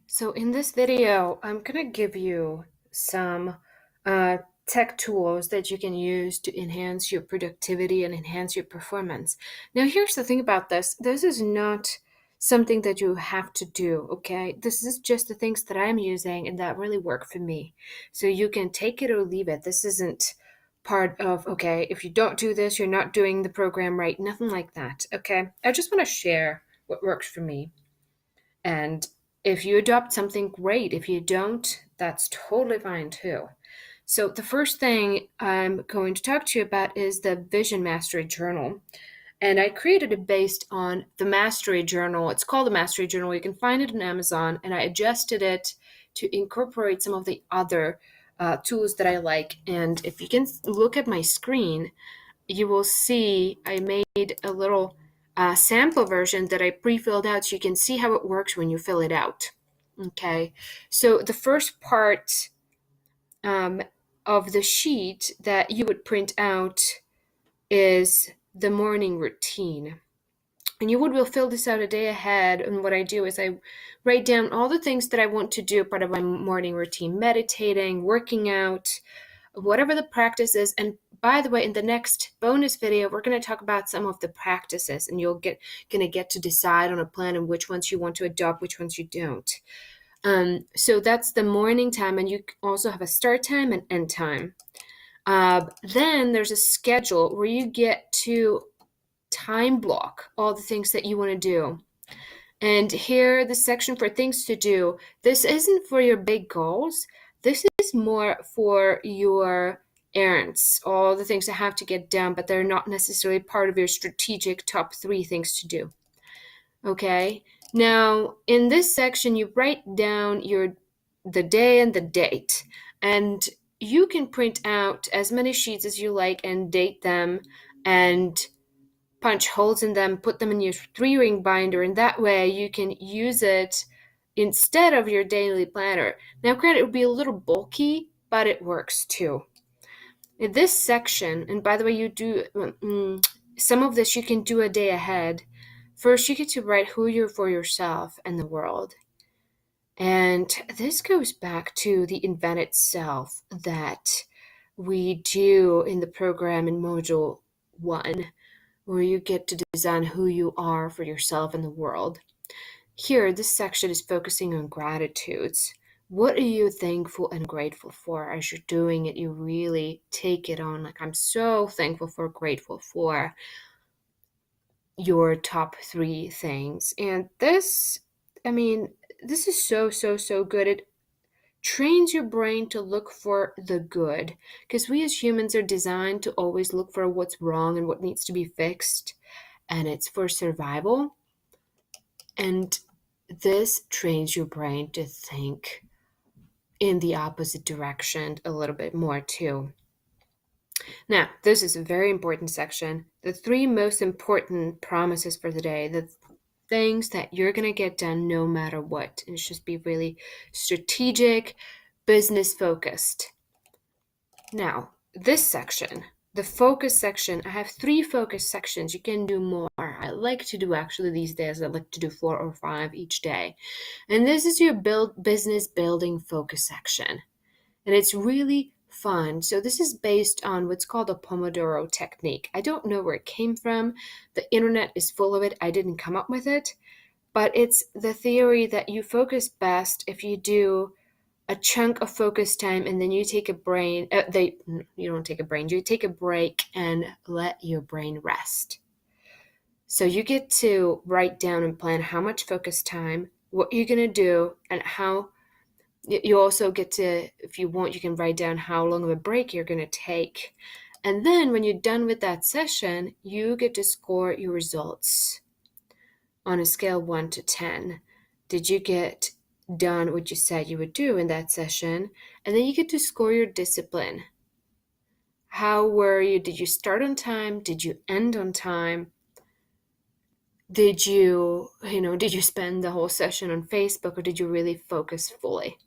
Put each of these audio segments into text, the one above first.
So in this video, I'm gonna give you some uh, tech tools that you can use to enhance your productivity and enhance your performance. Now, here's the thing about this. This is not something that you have to do, okay? This is just the things that I'm using and that really work for me. So you can take it or leave it. This isn't part of, okay, if you don't do this, you're not doing the program right. Nothing like that, okay? I just want to share what works for me. And if you adopt something, great. If you don't, that's totally fine too. So, the first thing I'm going to talk to you about is the Vision Mastery Journal. And I created it based on the Mastery Journal. It's called the Mastery Journal. You can find it on Amazon. And I adjusted it to incorporate some of the other tools that I like. And if you can look at my screen, you will see I made a little sample version that I pre-filled out so you can see how it works when you fill it out. Okay, so the first part um, of the sheet that you would print out is the morning routine. And you will fill this out a day ahead. And what I do is I write down all the things that I want to do part of my morning routine: meditating, working out, whatever the practice is. And by the way, in the next bonus video, we're going to talk about some of the practices, and you'll gonna get to decide on a plan and which ones you want to adopt, which ones you don't. So that's the morning time, and you also have a start time and end time. Then there's a schedule where you get to time block all the things that you want to do. And here, the section for things to do. This isn't for your big goals. This is more for your errands, all the things that have to get done, but they're not necessarily part of your strategic top 3 things to do. Okay? Now, in this section, you write down the day and the date. And you can print out as many sheets as you like and date them and punch holes in them, put them in your 3-ring binder, and that way you can use it instead of your daily planner. Now, granted, it would be a little bulky, but it works too. In this section, and by the way, you do some of this you can do a day ahead. First, you get to write who you're for yourself and the world. And this goes back to the event itself that we do in the program in Module 1, where you get to design who you are for yourself and the world. Here, this section is focusing on gratitudes. What are you thankful and grateful for as you're doing it? You really take it on. Like, I'm so thankful for, grateful for your top 3 things. And this is so good. It trains your brain to look for the good, because we as humans are designed to always look for what's wrong and what needs to be fixed, and it's for survival. And this trains your brain to think in the opposite direction a little bit more too. Now, this is a very important section. The 3 most important promises for the day, the things that you're going to get done no matter what. And it's just be really strategic, business focused. Now, this section, the focus section, I have 3 focus sections. You can do more. I like to do, actually, these days, I like to do 4 or 5 each day. And this is your business building focus section. And it's really fun. So this is based on what's called the Pomodoro technique. I don't know where it came from. The internet is full of it. I didn't come up with it. But it's the theory that you focus best if you do a chunk of focus time, and then you take a you don't take a brain, you take a break and let your brain rest. So you get to write down and plan how much focus time, what you're going to do, and how you also get to, if you want, you can write down how long of a break you're going to take. And then when you're done with that session, you get to score your results on a scale 1 to 10. Did you get done what you said you would do in that session? And then you get to score your discipline. How were you? Did you start on time? Did you end on time? Did you spend the whole session on Facebook, or did you really focus fully?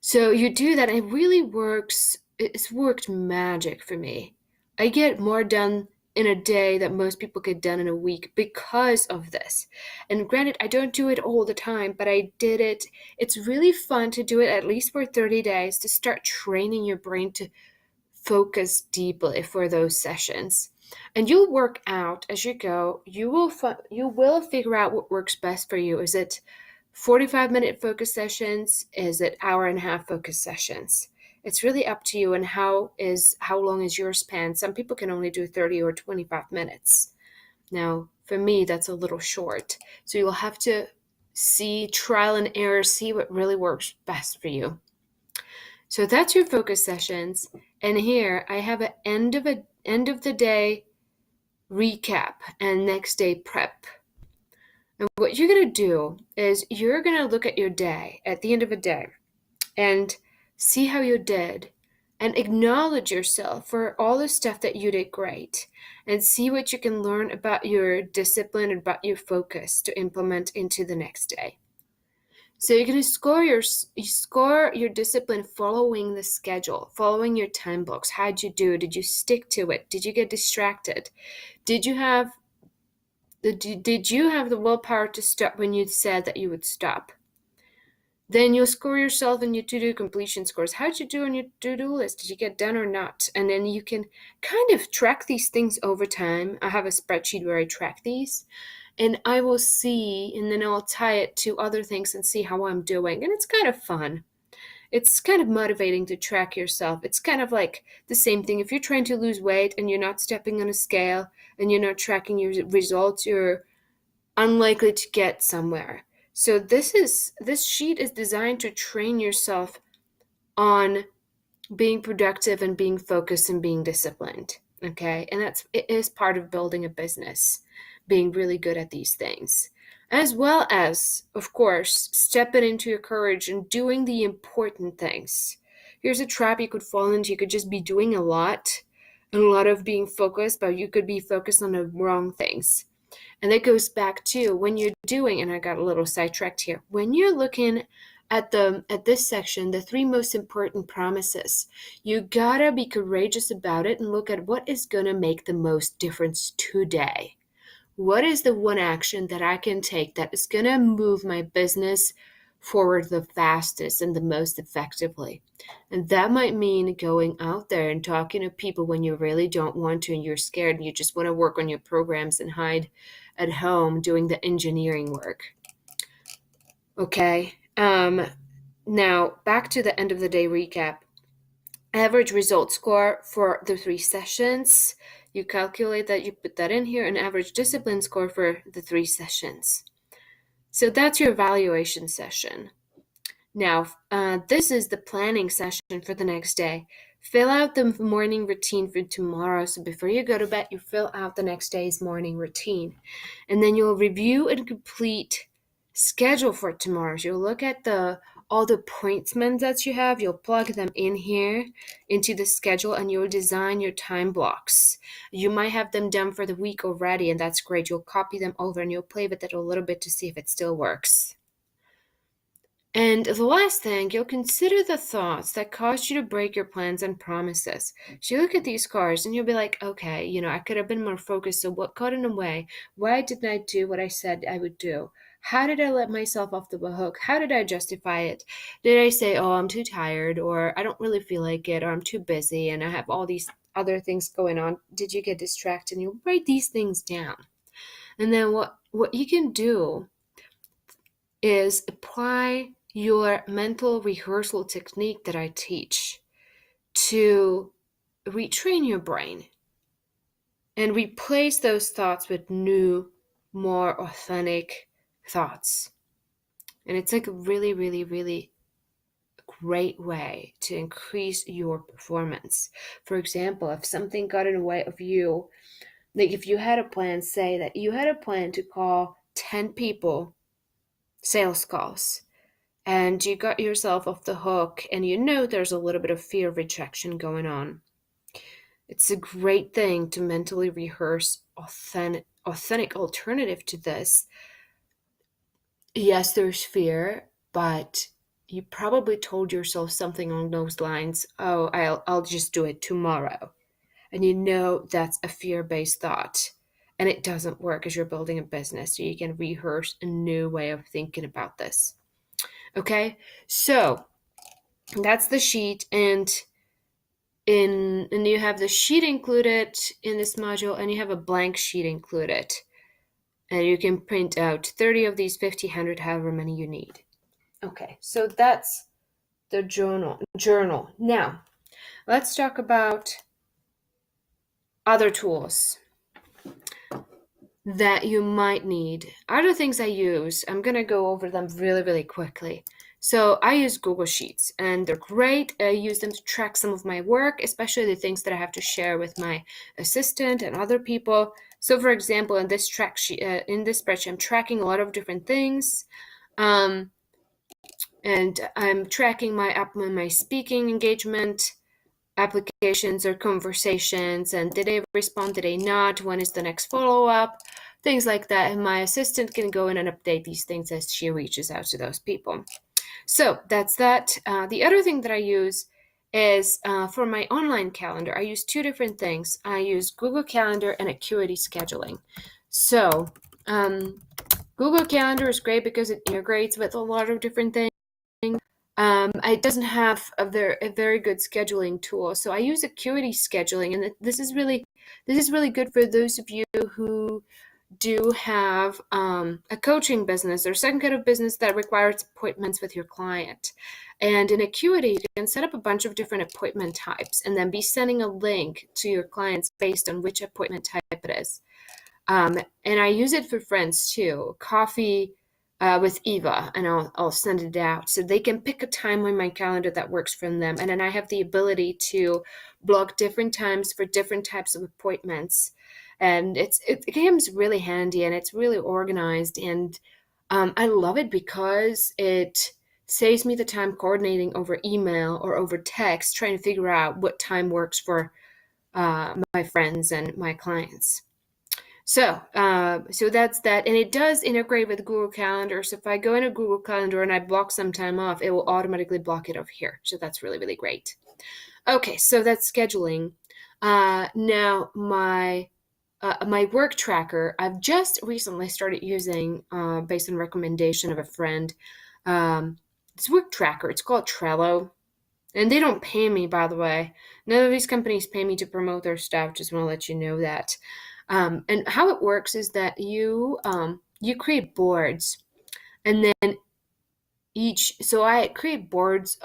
So you do that, and it really works. It's worked magic for me. I get more done in a day that most people get done in a week because of this. And granted, I don't do it all the time, but I did it. It's really fun to do it at least for 30 days to start training your brain to focus deeply for those sessions. And you'll work out as you go. You will figure out what works best for you. Is it 45-minute focus sessions? Is it hour and a half focus sessions? It's really up to you, and how long is your span? Some people can only do 30 or 25 minutes. Now, for me, that's a little short. So you'll have to trial and error, see what really works best for you. So that's your focus sessions. And here I have an end of the day recap and next day prep. And what you're going to do is you're going to look at your day at the end of a day and see how you did and acknowledge yourself for all the stuff that you did great, and see what you can learn about your discipline and about your focus to implement into the next day. So you're going to score your discipline following the schedule, following your time blocks. How'd you do? Did you stick to it? Did you get distracted? Did you have the willpower to stop when you said that you would stop? Then you'll score yourself in your to-do completion scores. How'd you do on your to-do list? Did you get done or not? And then you can kind of track these things over time. I have a spreadsheet where I track these, and I will see, and then I'll tie it to other things and see how I'm doing. And it's kind of fun. It's kind of motivating to track yourself. It's kind of like the same thing. If you're trying to lose weight and you're not stepping on a scale and you're not tracking your results, you're unlikely to get somewhere. So this sheet is designed to train yourself on being productive and being focused and being disciplined. Okay. And it is part of building a business, being really good at these things, as well as, of course, stepping into your courage and doing the important things. Here's a trap you could fall into. You could just be doing a lot of being focused, but you could be focused on the wrong things. And that goes back to when you're doing, and I got a little sidetracked here, when you're looking at this section, the 3 most important promises, you gotta be courageous about it and look at what is gonna make the most difference today. What is the one action that I can take that is gonna move my business forward the fastest and the most effectively? And that might mean going out there and talking to people when you really don't want to and you're scared and you just want to work on your programs and hide at home doing the engineering work. Okay. Now back to the end of the day recap. Average result score for the 3 sessions. You calculate that, you put that in here, an average discipline score for the 3 sessions. So that's your evaluation session. Now, this is the planning session for the next day. Fill out the morning routine for tomorrow. So before you go to bed, you fill out the next day's morning routine. And then you'll review and complete schedule for tomorrow. So you'll look at all the appointments that you have. You'll plug them in here into the schedule, and you'll design your time blocks. You might have them done for the week already, and that's great. You'll copy them over and you'll play with it a little bit to see if it still works. And the last thing, you'll consider the thoughts that caused you to break your plans and promises. So you look at these scores and you'll be like, okay, I could have been more focused. So what got in the way? Why didn't I do what I said I would do? How did I let myself off the hook? How did I justify it? Did I say, oh, I'm too tired, or I don't really feel like it, or I'm too busy and I have all these other things going on? Did you get distracted? And you write these things down. And then what you can do is apply your mental rehearsal technique that I teach to retrain your brain and replace those thoughts with new, more authentic thoughts. And it's like a really, really, really great way to increase your performance. For example, if something got in the way of you, like if you had a plan, say that you had a plan to call 10 people sales calls, and you got yourself off the hook, and there's a little bit of fear of rejection going on. It's a great thing to mentally rehearse authentic alternative to this. Yes, there's fear, but you probably told yourself something along those lines. Oh, I'll just do it tomorrow. and you know that's a fear-based thought and it doesn't work as you're building a business. So you can rehearse a new way of thinking about this. Okay, so that's the sheet, and you have the sheet included in this module, and you have a blank sheet included. And you can print out 30 of these, 50, 100, however many you need. Okay, so that's the journal. Now, let's talk about other tools that you might need. Other things I use, I'm going to go over them really, really quickly. So I use Google Sheets, and they're great. I use them to track some of my work, especially the things that I have to share with my assistant and other people. So, for example, in this spreadsheet, I'm tracking a lot of different things, and I'm tracking my speaking engagement applications or conversations, and did I respond, did I not, when is the next follow-up, things like that. And my assistant can go in and update these things as she reaches out to those people. So that's that. The other thing that I use is for my online calendar. I use two different things. I use Google Calendar and Acuity Scheduling. So Google Calendar is great because it integrates with a lot of different things. It doesn't have a very good scheduling tool, so I use Acuity Scheduling, and this is really good for those of you who do have a coaching business or some kind of business that requires appointments with your client. And in Acuity, you can set up a bunch of different appointment types and then be sending a link to your clients based on which appointment type it is. And I use it for friends too. Coffee with Eva, and I'll send it out so they can pick a time on my calendar that works for them. And then I have the ability to block different times for different types of appointments. And it becomes really handy, and it's really organized. And I love it because it saves me the time coordinating over email or over text, trying to figure out what time works for my friends and my clients. So that's that, and it does integrate with Google Calendar. So if I go into Google Calendar and I block some time off, it will automatically block it over here. So that's really, really great. Okay, so that's scheduling. Now my work tracker, I've just recently started using, based on recommendation of a friend. This work tracker, it's called Trello. And they don't pay me, by the way. None of these companies pay me to promote their stuff. Just want to let you know that. And how it works is that you create boards, and then so I create boards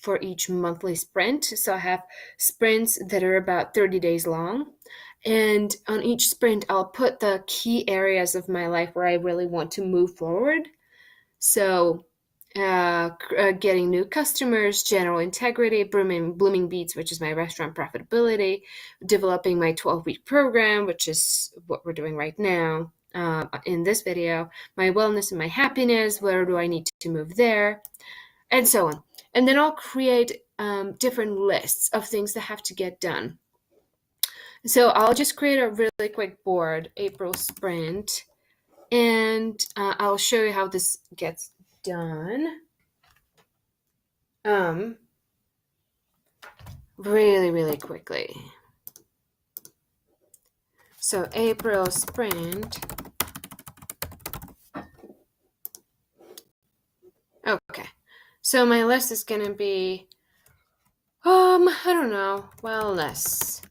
for each monthly sprint. So I have sprints that are about 30 days long. And on each sprint, I'll put the key areas of my life where I really want to move forward. So getting new customers, general integrity, blooming beats, which is my restaurant profitability, developing my 12-week program, which is what we're doing right now in this video, my wellness and my happiness, where do I need to move there, and so on. And then I'll create different lists of things that have to get done. So I'll just create a really quick board, April sprint, and I'll show you how this gets done. Really, really quickly. So April sprint. Okay. So my list is going to be, I don't know, wellness.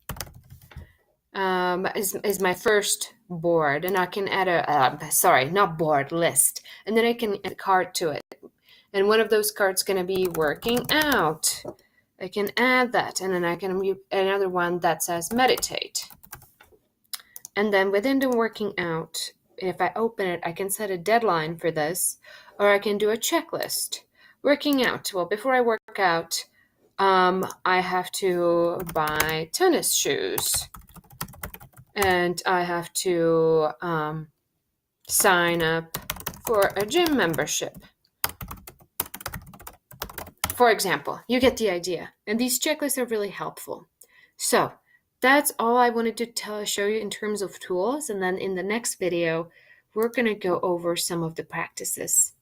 Is my first board, and I can add not board, list. And then I can add a card to it. And one of those cards is going to be working out. I can add that, and then I can move another one that says meditate. And then within the working out, if I open it, I can set a deadline for this, or I can do a checklist. Working out. Well, before I work out, I have to buy tennis shoes, and I have to sign up for a gym membership. For example, you get the idea. And these checklists are really helpful. So that's all I wanted to show you in terms of tools. And then in the next video, we're going to go over some of the practices.